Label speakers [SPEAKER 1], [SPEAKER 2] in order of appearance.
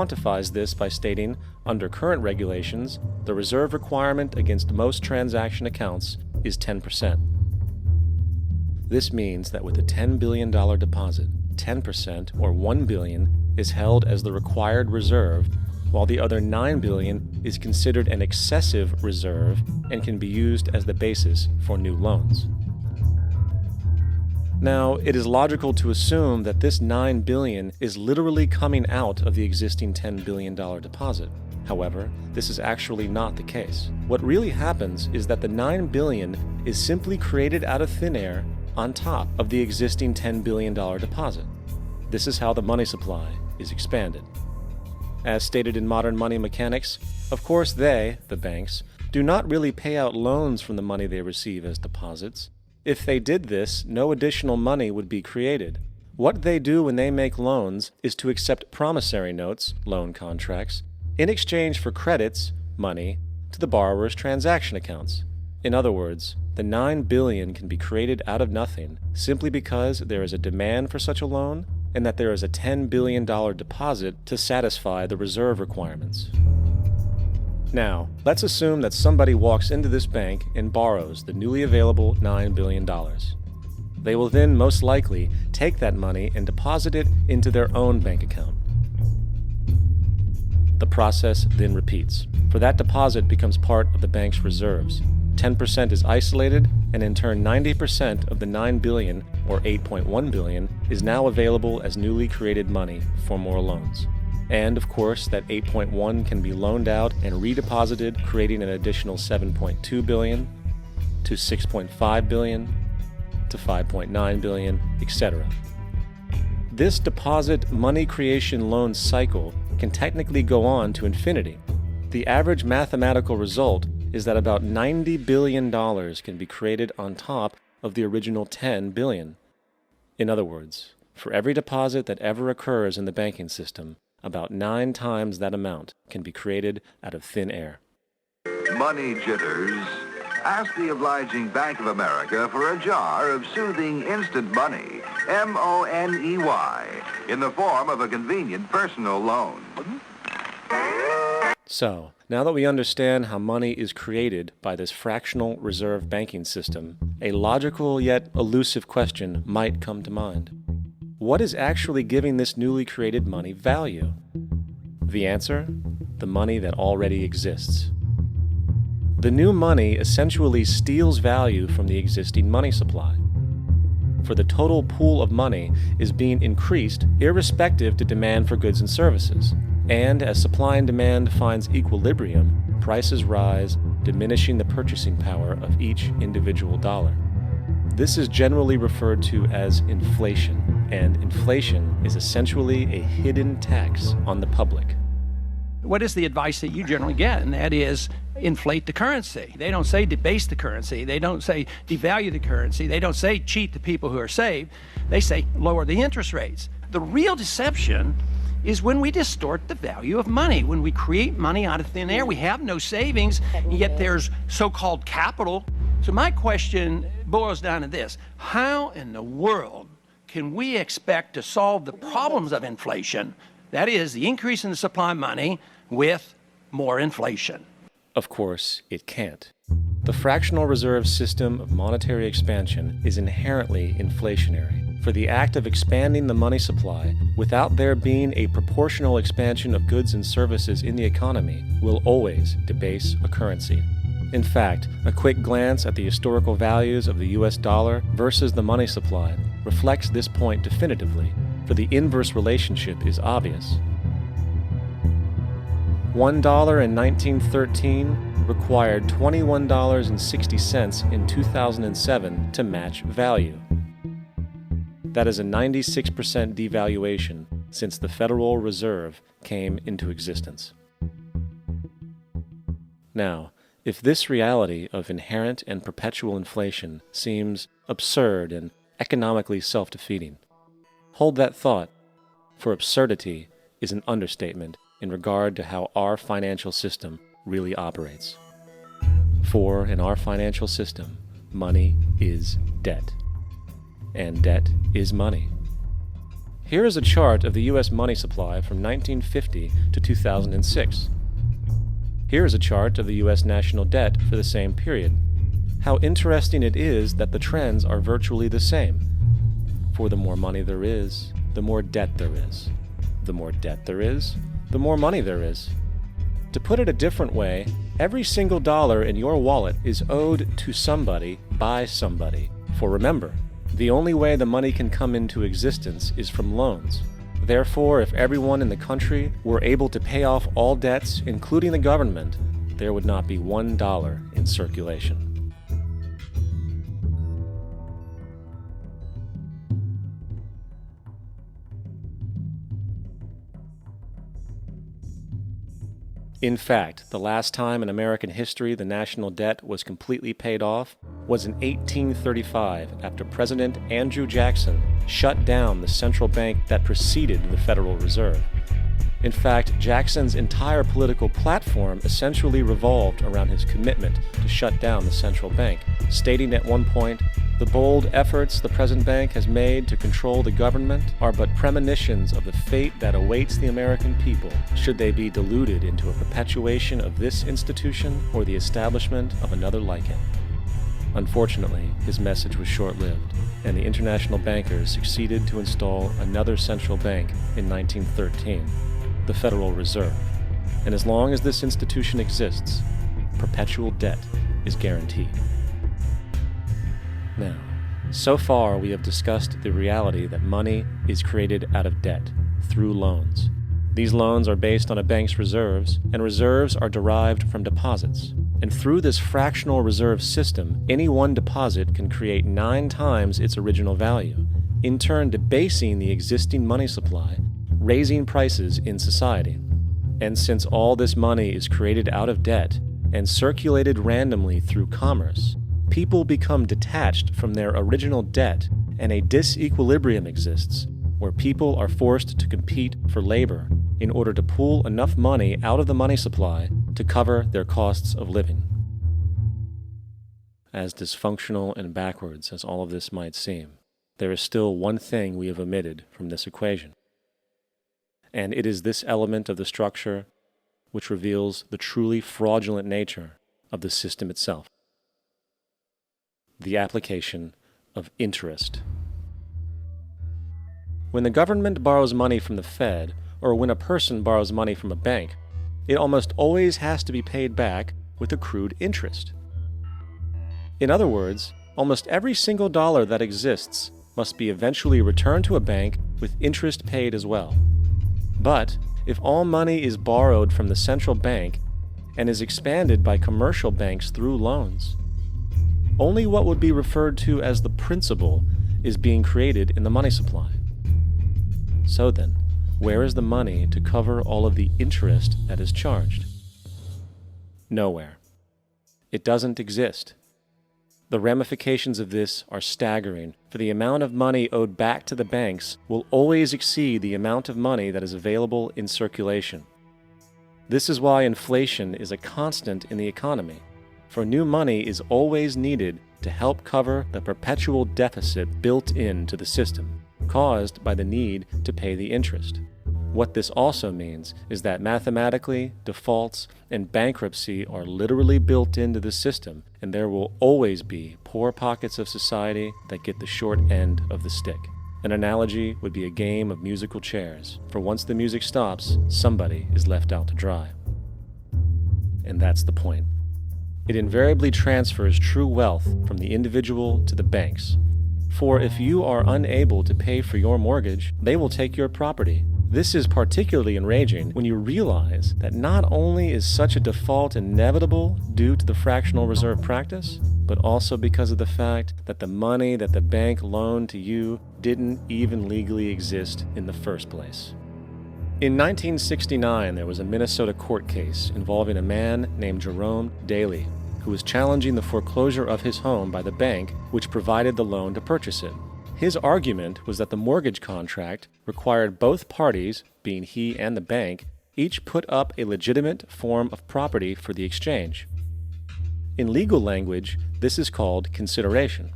[SPEAKER 1] quantifies this by stating, under current regulations, the reserve requirement against most transaction accounts is 10%. This means that with a $10 billion deposit, 10% or $1 billion is held as the required reserve, while the other $9 billion is considered an excessive reserve and can be used as the basis for new loans. Now, it is logical to assume that this $9 billion is literally coming out of the existing $10 billion deposit. However, this is actually not the case. What really happens is that the $9 billion is simply created out of thin air on top of the existing $10 billion deposit. This is how the money supply is expanded. As stated in modern money mechanics, of course they, the banks, do not really pay out loans from the money they receive as deposits. If they did this, no additional money would be created. What they do when they make loans is to accept promissory notes, loan contracts, in exchange for credits, money, to the borrower's transaction accounts. In other words, the $9 billion can be created out of nothing simply because there is a demand for such a loan and that there is a $10 billion deposit to satisfy the reserve requirements. Now, let's assume that somebody walks into this bank and borrows the newly available $9 billion. They will then most likely take that money and deposit it into their own bank account. The process then repeats, for that deposit becomes part of the bank's reserves. 10% is isolated, and in turn 90% of the $9 billion, or $8.1 billion, is now available as newly created money for more loans. And, of course, that 8.1 can be loaned out and redeposited, creating an additional 7.2 billion, to 6.5 billion, to 5.9 billion, etc. This deposit money creation loan cycle can technically go on to infinity. The average mathematical result is that about $90 billion can be created on top of the original $10 billion. In other words, for every deposit that ever occurs in the banking system, about 9 times that amount can be created out of thin air.
[SPEAKER 2] Money jitters? Ask the obliging Bank of America for a jar of soothing instant money, M-O-N-E-Y, in the form of a convenient personal loan.
[SPEAKER 1] So, now that we understand how money is created by this fractional reserve banking system, a logical yet elusive question might come to mind. What is actually giving this newly created money value? The answer? The money that already exists. The new money essentially steals value from the existing money supply. For the total pool of money is being increased irrespective to demand for goods and services. And as supply and demand finds equilibrium, prices rise, diminishing the purchasing power of each individual dollar. This is generally referred to as inflation, and inflation is essentially a hidden tax on the public.
[SPEAKER 3] What is the advice that you generally get? And that is, inflate the currency. They don't say debase the currency. They don't say devalue the currency. They don't say cheat the people who are saved. They say lower the interest rates. The real deception is when we distort the value of money. When we create money out of thin air, we have no savings, and yet there's so-called capital. So my question boils down to this: how in the world can we expect to solve the problems of inflation, that is, the increase in the supply of money, with more inflation?
[SPEAKER 1] Of course, it can't. The fractional reserve system of monetary expansion is inherently inflationary. For the act of expanding the money supply, without there being a proportional expansion of goods and services in the economy, will always debase a currency. In fact, a quick glance at the historical values of the US dollar versus the money supply reflects this point definitively, for the inverse relationship is obvious. $1 in 1913 required $21.60 in 2007 to match value. That is a 96% devaluation since the Federal Reserve came into existence. Now, if this reality of inherent and perpetual inflation seems absurd and economically self-defeating, hold that thought, for absurdity is an understatement in regard to how our financial system really operates. For in our financial system, money is debt, and debt is money. Here is a chart of the U.S. money supply from 1950 to 2006. Here is a chart of the U.S. national debt for the same period. How interesting it is that the trends are virtually the same. For the more money there is, the more debt there is. The more debt there is, the more money there is. To put it a different way, every single dollar in your wallet is owed to somebody by somebody. For remember, the only way the money can come into existence is from loans. Therefore, if everyone in the country were able to pay off all debts, including the government, there would not be $1 in circulation. In fact, the last time in American history the national debt was completely paid off was in 1835 after President Andrew Jackson shut down the central bank that preceded the Federal Reserve. In fact, Jackson's entire political platform essentially revolved around his commitment to shut down the central bank, stating at one point, "The bold efforts the present bank has made to control the government are but premonitions of the fate that awaits the American people should they be deluded into a perpetuation of this institution or the establishment of another like it." Unfortunately, his message was short-lived, and the international bankers succeeded to install another central bank in 1913, the Federal Reserve. And as long as this institution exists, perpetual debt is guaranteed. Now, so far we have discussed the reality that money is created out of debt, through loans. These loans are based on a bank's reserves, and reserves are derived from deposits. And through this fractional reserve system, any one deposit can create 9 times its original value, in turn debasing the existing money supply, raising prices in society. And since all this money is created out of debt and circulated randomly through commerce, people become detached from their original debt, and a disequilibrium exists where people are forced to compete for labor in order to pull enough money out of the money supply to cover their costs of living. As dysfunctional and backwards as all of this might seem, there is still one thing we have omitted from this equation. And it is this element of the structure which reveals the truly fraudulent nature of the system itself: the application of interest. When the government borrows money from the Fed, or when a person borrows money from a bank, it almost always has to be paid back with accrued interest. In other words, almost every single dollar that exists must be eventually returned to a bank with interest paid as well. But if all money is borrowed from the central bank and is expanded by commercial banks through loans, only what would be referred to as the principal is being created in the money supply. So then, where is the money to cover all of the interest that is charged? Nowhere. It doesn't exist. The ramifications of this are staggering, for the amount of money owed back to the banks will always exceed the amount of money that is available in circulation. This is why inflation is a constant in the economy, for new money is always needed to help cover the perpetual deficit built into the system, caused by the need to pay the interest. What this also means is that mathematically, defaults and bankruptcy are literally built into the system, and there will always be poor pockets of society that get the short end of the stick. An analogy would be a game of musical chairs, for once the music stops, somebody is left out to dry. And that's the point. It invariably transfers true wealth from the individual to the banks. For if you are unable to pay for your mortgage, they will take your property. This is particularly enraging when you realize that not only is such a default inevitable due to the fractional reserve practice, but also because of the fact that the money that the bank loaned to you didn't even legally exist in the first place. In 1969, there was a Minnesota court case involving a man named Jerome Daly, who was challenging the foreclosure of his home by the bank which provided the loan to purchase it. His argument was that the mortgage contract required both parties, being he and the bank, each put up a legitimate form of property for the exchange. In legal language, this is called consideration.